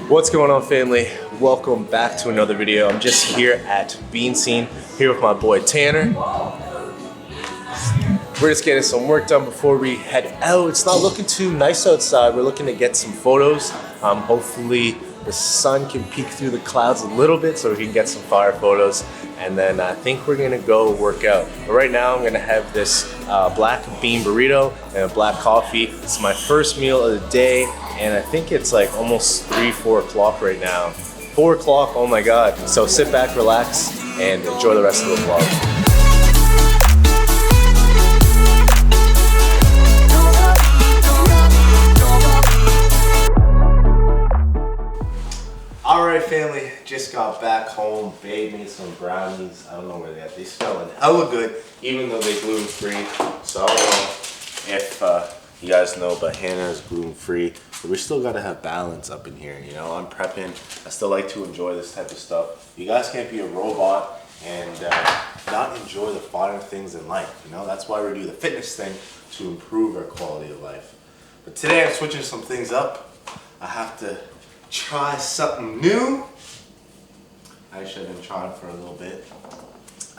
What's going on, family? Welcome back to another video. I'm just here at Bean Scene, here with my boy Tanner. We're just getting some work done before we head out. It's not looking too nice outside. We're looking to get some photos. Hopefully the sun can peek through the clouds a little bit so we can get some fire photos. And then I think we're gonna go work out. But right now I'm gonna have this black bean burrito and a black coffee. It's my first meal of the day, and I think it's like almost 4 o'clock right now. 4 o'clock, oh my God. So sit back, relax, and enjoy the rest of the vlog. Alright, family, just got back home. Babe made some brownies. I don't know where they're at. They smelling hella good, even though they're gluten-free. So I don't know if you guys know, but Hannah is gluten-free. But we still gotta have balance up in here, you know? I'm prepping. I still like to enjoy this type of stuff. You guys can't be a robot and not enjoy the finer things in life, you know? That's why we do the fitness thing, to improve our quality of life. But today I'm switching some things up. I have to try something new. Actually, I've been trying for a little bit.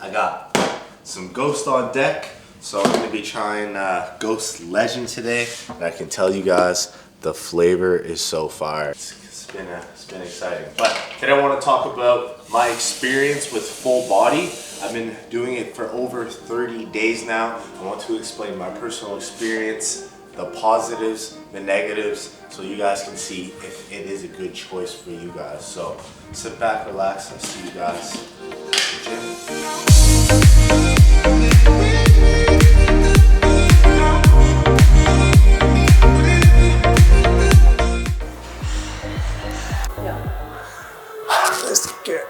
I got some Ghost on deck, so I'm gonna be trying Ghost Legend today. And I can tell you guys, the flavor is so fire. It's been exciting. But today I want to talk about my experience with full body. I've been doing it for over 30 days now. I want to explain my personal experience, the positives, the negatives, so you guys can see if it is a good choice for you guys. So sit back, relax, I'll see you guys at the gym. Let's get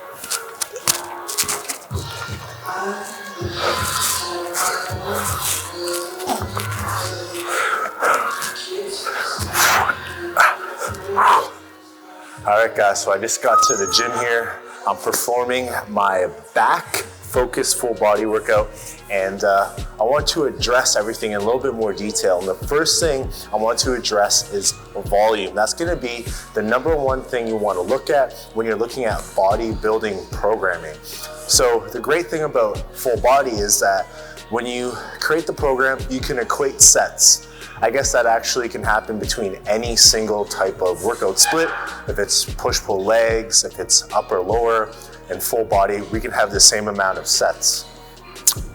Alright guys, so I just got to the gym here. I'm performing my back focus full body workout, and I want to address everything in a little bit more detail. And the first thing I want to address is volume. That's going to be the #1 thing you want to look at when you're looking at bodybuilding programming. So the great thing about full body is that when you create the program, you can equate sets. I guess that actually can happen between any single type of workout split. If it's push-pull legs, if it's upper, lower, and full body, we can have the same amount of sets.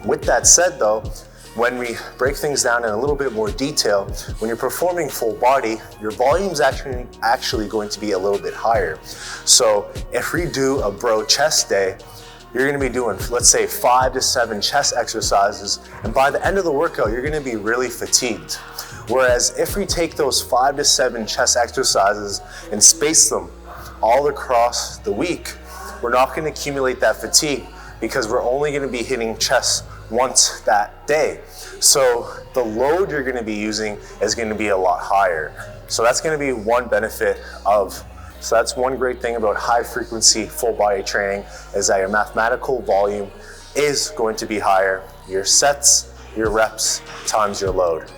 With that said though, when we break things down in a little bit more detail, when you're performing full body, your volume's actually going to be a little bit higher. So if we do a bro chest day, you're gonna be doing, let's say, 5 to 7 chest exercises, and by the end of the workout, you're gonna be really fatigued. Whereas if we take those 5 to 7 chest exercises and space them all across the week, we're not gonna accumulate that fatigue because we're only gonna be hitting chest once that day. So the load you're gonna be using is gonna be a lot higher. So that's gonna be one benefit so that's one great thing about high frequency full body training, is that your mathematical volume is going to be higher. Your sets, your reps, times your load.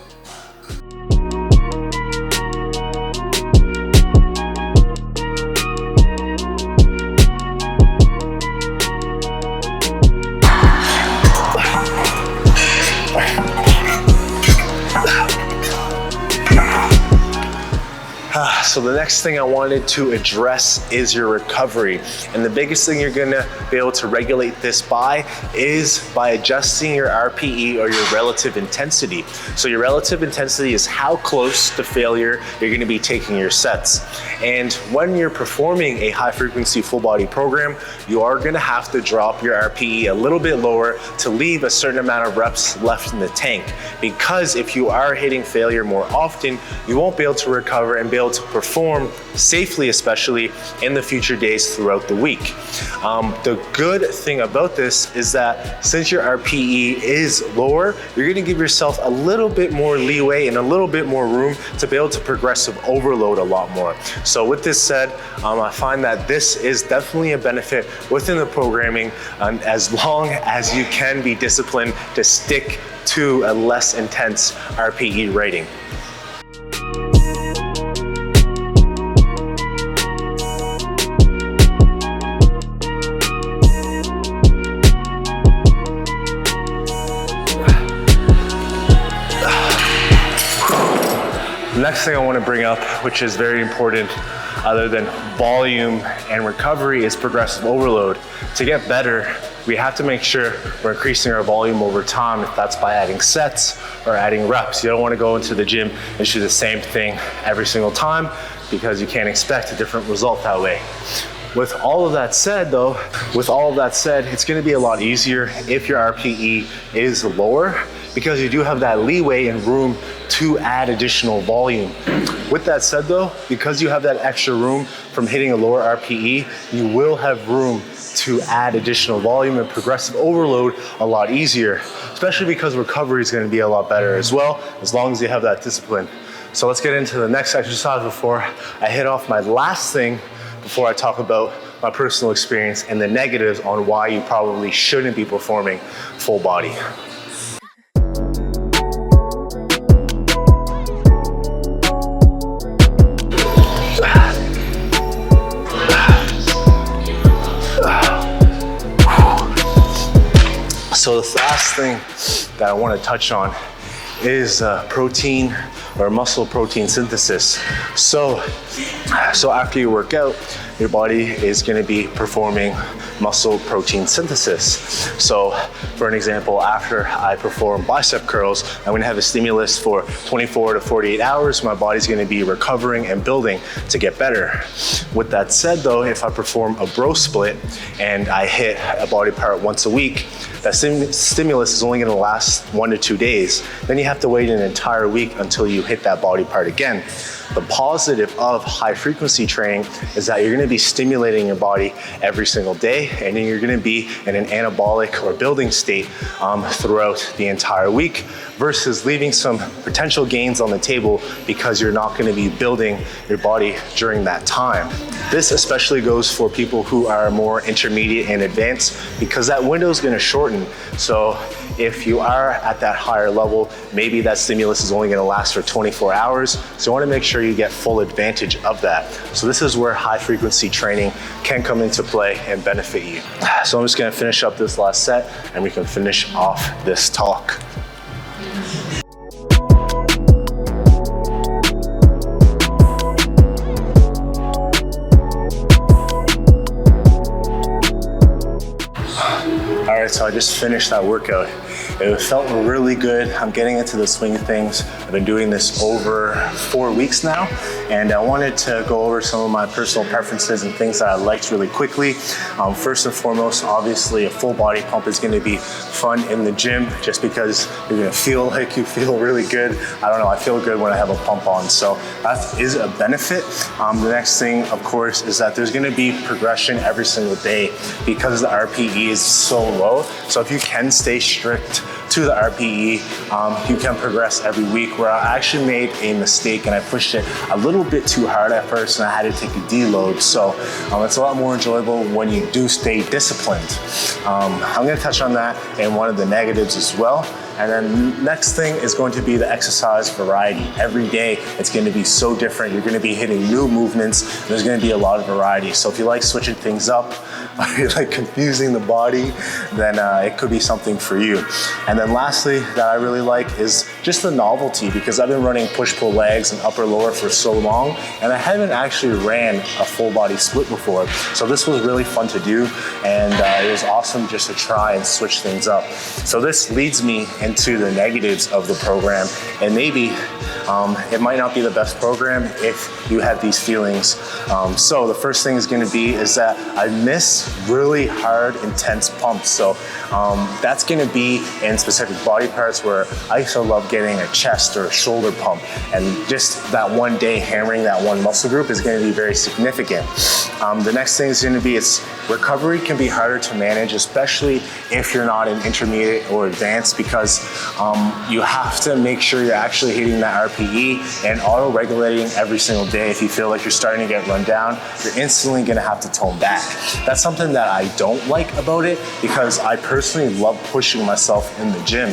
So the next thing I wanted to address is your recovery. And the biggest thing you're gonna be able to regulate this by is by adjusting your RPE, or your relative intensity. So your relative intensity is how close to failure you're gonna be taking your sets. And when you're performing a high frequency full body program, you are gonna have to drop your RPE a little bit lower to leave a certain amount of reps left in the tank. Because if you are hitting failure more often, you won't be able to recover and be able to perform safely, especially in the future days throughout the week. The good thing about this is that since your RPE is lower, you're gonna give yourself a little bit more leeway and a little bit more room to be able to progressive overload a lot more. So with this said, I find that this is definitely a benefit within the programming, as long as you can be disciplined to stick to a less intense RPE rating. next thing I want to bring up, which is very important other than volume and recovery, is progressive overload. To get better, we have to make sure we're increasing our volume over time, if that's by adding sets or adding reps. You don't want to go into the gym and do the same thing every single time, because you can't expect a different result that way. With all of that said though, it's gonna be a lot easier if your RPE is lower, because you do have that leeway and room to add additional volume. With that said though, because you have that extra room from hitting a lower RPE, you will have room to add additional volume and progressive overload a lot easier, especially because recovery is gonna be a lot better as well, as long as you have that discipline. So let's get into the next exercise before I hit off my last thing, before I talk about my personal experience and the negatives on why you probably shouldn't be performing full body. So the last thing that I want to touch on is protein or muscle protein synthesis. So after you work out, your body is going to be performing muscle protein synthesis. So for an example, after I perform bicep curls, I'm going to have a stimulus for 24 to 48 hours. My body's going to be recovering and building to get better. With that said though, if I perform a bro split and I hit a body part once a week, that stimulus is only going to last 1 to 2 days. Then you have to wait an entire week until you hit that body part again. The positive of high frequency training is that you're going to be stimulating your body every single day, and then you're going to be in an anabolic or building state throughout the entire week, versus leaving some potential gains on the table because you're not going to be building your body during that time. This especially goes for people who are more intermediate and advanced, because that window is going to shorten. So if you are at that higher level, maybe that stimulus is only going to last for 24 hours. So you want to make sure you get full advantage of that. So this is where high frequency training can come into play and benefit you. So I'm just going to finish up this last set and we can finish off this talk. All right, so I just finished that workout. It felt really good. I'm getting into the swing of things. I've been doing this over 4 weeks now, and I wanted to go over some of my personal preferences and things that I liked really quickly. First and foremost, obviously a full body pump is gonna be fun in the gym, just because you're gonna feel like you feel really good. I don't know, I feel good when I have a pump on, so that is a benefit. The next thing, of course, is that there's gonna be progression every single day because the RPE is so low. So if you can stay strict to the RPE, you can progress every week. Where I actually made a mistake and I pushed it a little bit too hard at first and I had to take a deload. So it's a lot more enjoyable when you do stay disciplined. I'm gonna touch on that and one of the negatives as well. And then next thing is going to be the exercise variety. Every day it's going to be so different. You're going to be hitting new movements. There's going to be a lot of variety. So if you like switching things up, you like confusing the body, then it could be something for you. And then lastly, that I really like is just the novelty, because I've been running push-pull legs and upper lower for so long, and I haven't actually ran a full body split before. So this was really fun to do, and it was awesome just to try and switch things up. So this leads me into the negatives of the program, and maybe it might not be the best program if you have these feelings. So the first thing is going to be is that I miss really hard, intense pumps. So that's going to be in specific body parts where I used to love getting a chest or a shoulder pump, and just that one day hammering that one muscle group is going to be very significant. The next thing is going to be recovery can be harder to manage, especially if you're not an intermediate or advanced, because you have to make sure you're actually hitting that RPE and auto-regulating every single day. If you feel like you're starting to get run down, you're instantly gonna have to tone back. That's something that I don't like about it, because I personally love pushing myself in the gym.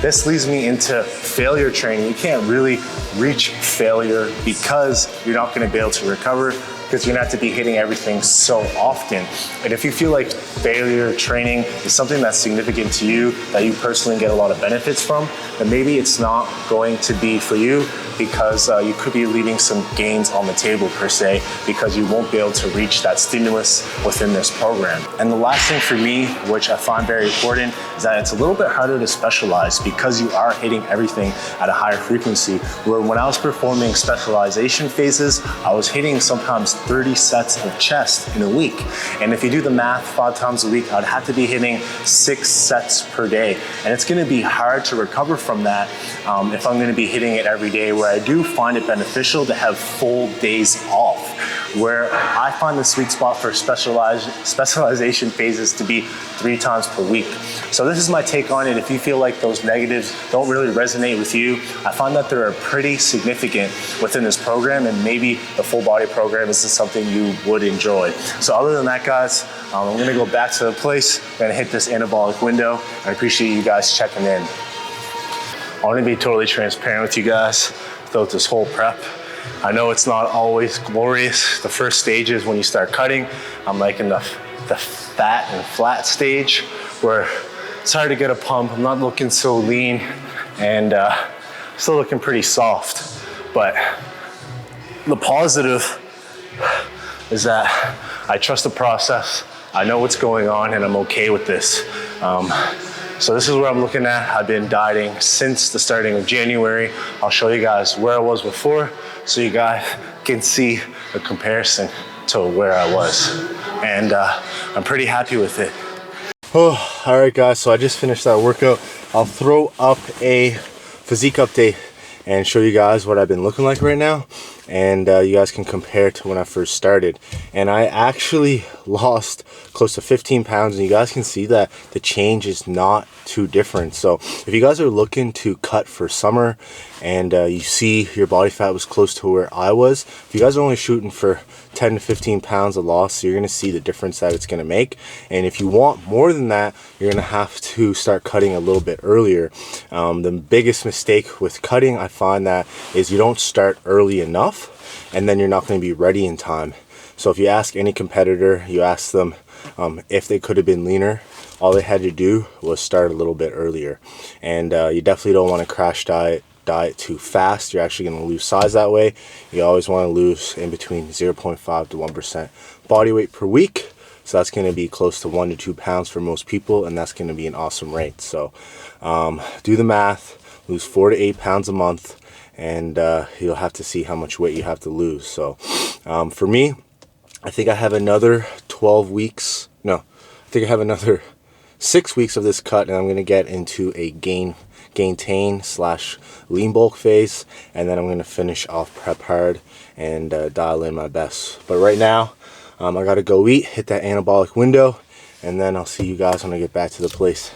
This leads me into failure training. You can't really reach failure because you're not gonna be able to recover, because you're gonna have to be hitting everything so often. And if you feel like failure training is something that's significant to you, that you personally get a lot of benefits from, then maybe it's not going to be for you, because you could be leaving some gains on the table per se, because you won't be able to reach that stimulus within this program. And the last thing for me, which I find very important, is that it's a little bit harder to specialize because you are hitting everything at a higher frequency. Where when I was performing specialization phases, I was hitting sometimes 30 sets of chest in a week. And if you do the math, 5 times a week, I'd have to be hitting 6 sets per day. And it's gonna be hard to recover from that if I'm gonna be hitting it every day, where I do find it beneficial to have full days off. Where I find the sweet spot for specialization phases to be 3 times per week. So this is my take on it. If you feel like those negatives don't really resonate with you, I find that they're pretty significant within this program, and maybe the full body program isn't something you would enjoy. So other than that, guys, I'm gonna go back to the place, I'm gonna hit this anabolic window. I appreciate you guys checking in. I wanna be totally transparent with you guys throughout this whole prep. I know it's not always glorious. The first stages when you start cutting, I'm like in the fat and flat stage, where it's hard to get a pump. I'm not looking so lean, and still looking pretty soft. But the positive is that I trust the process. I know what's going on, and I'm okay with this. So this is what I'm looking at. I've been dieting since the starting of January. I'll show you guys where I was before, so you guys can see a comparison to where I was. And I'm pretty happy with it. Oh, all right guys, so I just finished that workout. I'll throw up a physique update and show you guys what I've been looking like right now, and you guys can compare to when I first started. And I actually lost close to 15 pounds, and you guys can see that the change is not too different. So if you guys are looking to cut for summer, and you see your body fat was close to where I was, if you guys are only shooting for 10 to 15 pounds of loss, so you're gonna see the difference that it's gonna make. And if you want more than that, you're gonna have to start cutting a little bit earlier. The biggest mistake with cutting, I find, that is you don't start early enough, and then you're not gonna be ready in time. So if you ask any competitor, you ask them if they could have been leaner, all they had to do was start a little bit earlier. And you definitely don't want to crash diet too fast. You're actually going to lose size that way. You always want to lose in between 0.5 to 1% body weight per week. So that's going to be close to 1 to 2 pounds for most people, and that's going to be an awesome rate. So do the math, lose 4 to 8 pounds a month, and you'll have to see how much weight you have to lose. So for me, I think I have another 12 weeks. No, I think I have another 6 weeks of this cut, and I'm going to get into a gain-tain / lean bulk phase, and then I'm going to finish off prep hard and dial in my best. But right now, I got to go eat, hit that anabolic window, and then I'll see you guys when I get back to the place.